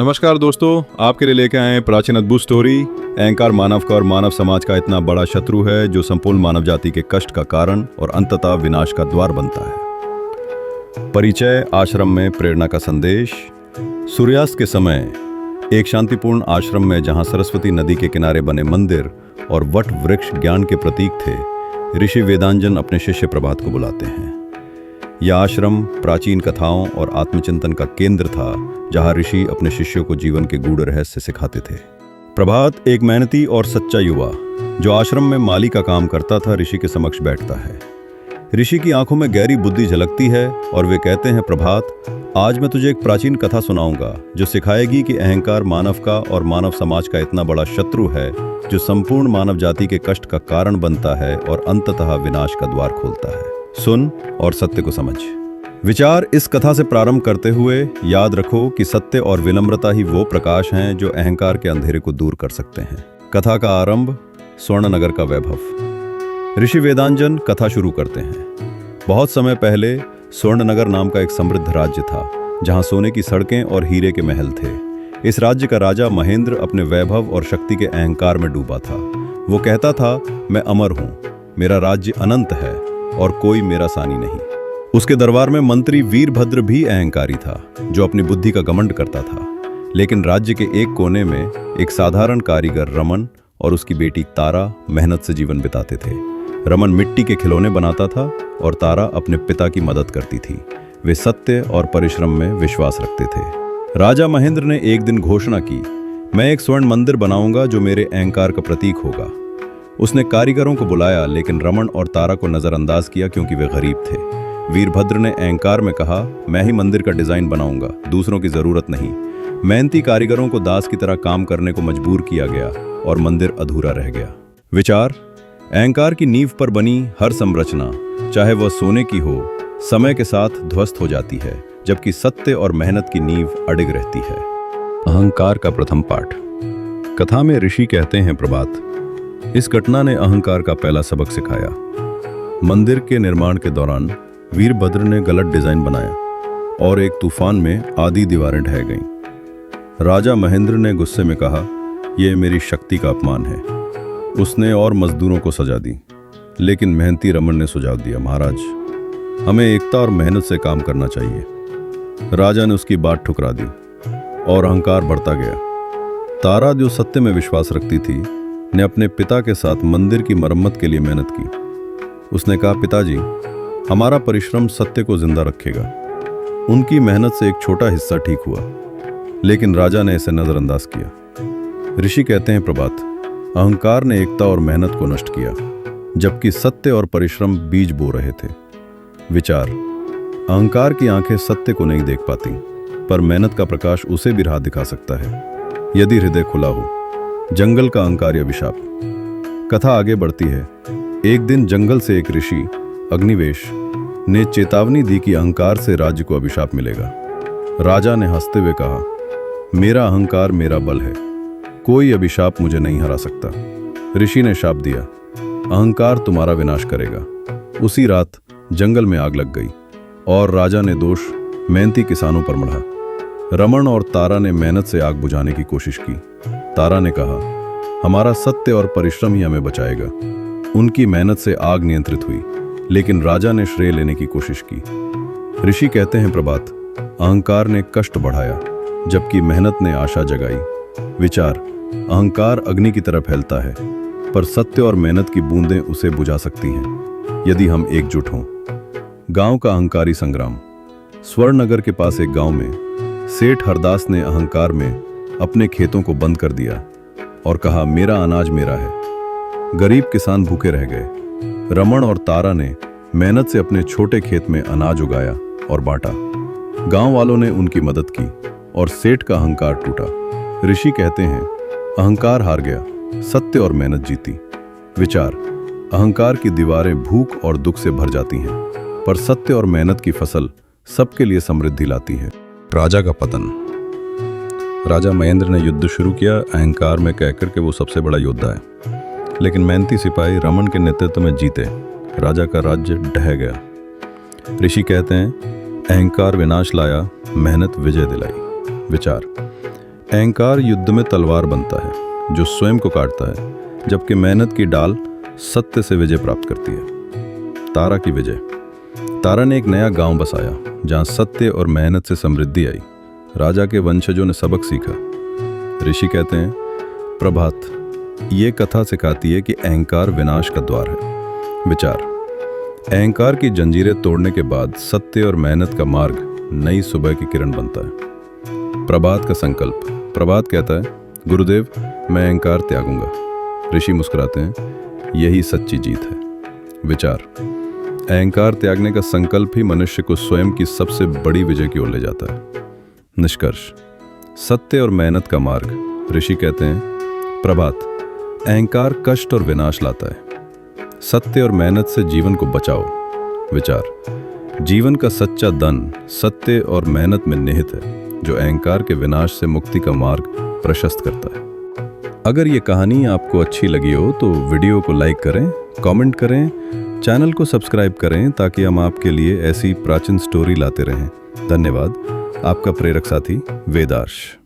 नमस्कार दोस्तों, आपके लिए लेके आए हैं प्राचीन अद्भुत स्टोरी। अहंकार मानव का और मानव समाज का इतना बड़ा शत्रु है जो संपूर्ण मानव जाति के कष्ट का कारण और अंततः विनाश का द्वार बनता है। परिचय, आश्रम में प्रेरणा का संदेश। सूर्यास्त के समय एक शांतिपूर्ण आश्रम में जहां सरस्वती नदी के किनारे बने मंदिर और वट वृक्ष ज्ञान के प्रतीक थे, ऋषि वेदांजन अपने शिष्य प्रभात को बुलाते हैं। यह आश्रम प्राचीन कथाओं और आत्मचिंतन का केंद्र था, जहां ऋषि अपने शिष्यों को जीवन के गूढ़ रहस्य सिखाते थे। प्रभात एक मेहनती और सच्चा युवा जो आश्रम में माली का काम करता था, ऋषि के समक्ष बैठता है। ऋषि की आंखों में गहरी बुद्धि झलकती है और वे कहते हैं, प्रभात, आज मैं तुझे एक प्राचीन कथा सुनाऊंगा जो सिखाएगी कि अहंकार मानव का और मानव समाज का इतना बड़ा शत्रु है जो संपूर्ण मानव जाति के कष्ट का कारण बनता है और अंततः विनाश का द्वार खोलता है। सुन और सत्य को समझ। विचार इस कथा से प्रारंभ करते हुए याद रखो कि सत्य और विनम्रता ही वो प्रकाश हैं जो अहंकार के अंधेरे को दूर कर सकते हैं। कथा का आरंभ, स्वर्णनगर का वैभव। ऋषि वेदांजन कथा शुरू करते हैं। बहुत समय पहले स्वर्णनगर नाम का एक समृद्ध राज्य था, जहां सोने की सड़कें और हीरे के महल थे। इस राज्य का राजा महेंद्र अपने वैभव और शक्ति के अहंकार में डूबा था। वो कहता था, मैं अमर हूं, मेरा राज्य अनंत है और कोई मेरा सानी नहीं। उसके दरबार में मंत्री वीरभद्र भी अहंकारी था, जो अपनी बुद्धि का घमंड करता था। लेकिन राज्य के एक कोने में एक साधारण कारीगर रमन और उसकी बेटी तारा मेहनत से जीवन बिताते थे। रमन मिट्टी के खिलौने बनाता था और तारा अपने पिता की मदद करती थी। वे सत्य और परिश्रम में विश्वास रखते थे। राजा महेंद्र ने एक दिन घोषणा की, मैं एक स्वर्ण मंदिर बनाऊंगा जो मेरे अहंकार का प्रतीक होगा। उसने कारीगरों को बुलाया, लेकिन रमन और तारा को नजरअंदाज किया क्योंकि वे गरीब थे। वीरभद्र ने अहंकार में कहा, मैं ही मंदिर का डिजाइन बनाऊंगा, दूसरों की जरूरत नहीं। मेहनती कारीगरों को दास की तरह काम करने को मजबूर किया गया और मंदिर अधूरा रह गया। विचार, अहंकार की नींव पर बनी हर संरचना, चाहे वह सोने की हो, समय के साथ ध्वस्त हो जाती है, जबकि सत्य और मेहनत की नींव अडिग रहती है। अहंकार का प्रथम पाठ। कथा में ऋषि कहते हैं, प्रभात, इस घटना ने अहंकार का पहला सबक सिखाया। मंदिर के निर्माण के दौरान वीरभद्र ने गलत डिजाइन बनाया और एक तूफान में आधी दीवारें ढह गईं। राजा महेंद्र ने गुस्से में कहा, यह मेरी शक्ति का अपमान है। उसने और मजदूरों को सजा दी, लेकिन मेहनती रमन ने सुझाव दिया, महाराज, हमें एकता और मेहनत से काम करना चाहिए। राजा ने उसकी बात ठुकरा दी और अहंकार बढ़ता गया। तारा, जो सत्य में विश्वास रखती थी, ने अपने पिता के साथ मंदिर की मरम्मत के लिए मेहनत की। उसने कहा, पिताजी, हमारा परिश्रम सत्य को जिंदा रखेगा। उनकी मेहनत से एक छोटा हिस्सा ठीक हुआ, लेकिन राजा ने इसे नजरअंदाज किया। ऋषि कहते हैं, प्रभात, अहंकार ने एकता और मेहनत को नष्ट किया, जबकि सत्य और परिश्रम बीज बो रहे थे। विचार, अहंकार की आंखें सत्य को नहीं देख पाती, पर मेहनत का प्रकाश उसे भी राह दिखा सकता है, यदि हृदय खुला हो। जंगल का अहंकार या अभिशाप। कथा आगे बढ़ती है। एक दिन जंगल से एक ऋषि अग्निवेश ने चेतावनी दी कि अहंकार से राज्य को अभिशाप मिलेगा। राजा ने हंसते हुए कहा, मेरा अहंकार मेरा बल है, कोई अभिशाप मुझे नहीं हरा सकता। ऋषि ने शाप दिया, अहंकार तुम्हारा विनाश करेगा। उसी रात जंगल में आग लग गई और राजा ने दोष मेहनती किसानों पर मढ़ा। रमन और तारा ने मेहनत से आग बुझाने की कोशिश की। तारा ने कहा, हमारा सत्य और परिश्रम ही हमें बचाएगा। उनकी मेहनत से आग नियंत्रित हुई, लेकिन राजा ने श्रेय लेने की कोशिश की। ऋषि कहते हैं, प्रभात, अहंकार ने कष्ट बढ़ाया, जबकि मेहनत ने आशा जगाई। विचार, अहंकार अग्नि की तरह फैलता है, पर सत्य और मेहनत की बूंदें उसे बुझा सकती हैं, यदि हम एकजुट हों। गांव का अहंकारी संग्राम। स्वर्णनगर के पास एक गांव में सेठ हरदास ने अहंकार में अपने खेतों को बंद कर दिया और कहा, मेरा अनाज मेरा है। गरीब किसान भूखे रह गए। रमन और तारा ने मेहनत से अपने छोटे खेत में अनाज उगाया और बांटा। गांव वालों ने उनकी मदद की और सेठ का अहंकार टूटा। ऋषि कहते हैं, अहंकार हार गया, सत्य और मेहनत जीती। विचार, अहंकार की दीवारें भूख और दुख से भर जाती हैं, पर सत्य और मेहनत की फसल सबके लिए समृद्धि लाती है। राजा का पतन। राजा महेंद्र ने युद्ध शुरू किया, अहंकार में कहकर के वो सबसे बड़ा योद्धा है, लेकिन मेहनती सिपाही रमन के नेतृत्व में जीते। राजा का राज्य ढह गया। ऋषि कहते हैं, अहंकार विनाश लाया, मेहनत विजय दिलाई। विचार, अहंकार युद्ध में तलवार बनता है जो स्वयं को काटता है, जबकि मेहनत की डाल सत्य से विजय प्राप्त करती है। तारा की विजय। तारा ने एक नया गांव बसाया जहां सत्य और मेहनत से समृद्धि आई। राजा के वंशजों ने सबक सीखा। ऋषि कहते हैं, प्रभात, ये कथा सिखाती है कि अहंकार विनाश का द्वार है। विचार। अहंकार की जंजीरें तोड़ने के बाद सत्य और मेहनत का मार्ग नई सुबह की किरण बनता है। प्रभात का संकल्प। प्रभात कहता है, गुरुदेव, मैं अहंकार त्यागूंगा। ऋषि मुस्कुराते हैं, यही सच्ची जीत है। विचार। अहंकार त्यागने का संकल्प ही मनुष्य को स्वयं की सबसे बड़ी विजय की ओर ले जाता है। निष्कर्ष। सत्य और मेहनत का मार्ग। ऋषि कहते हैं, प्रभात, अहंकार कष्ट और विनाश लाता है। सत्य और मेहनत से जीवन को बचाओ। विचार। जीवन का सच्चा धन सत्य और मेहनत में निहित है, जो अहंकार के विनाश से मुक्ति का मार्ग प्रशस्त करता है। अगर ये कहानी आपको अच्छी लगी हो तो वीडियो को लाइक करें, कमेंट करें, चैनल को सब्सक्राइब करें ताकि हम आपके लिए ऐसी प्राचीन स्टोरी लाते रहें। धन्यवाद। आपका प्रेरक साथी वेदार्श।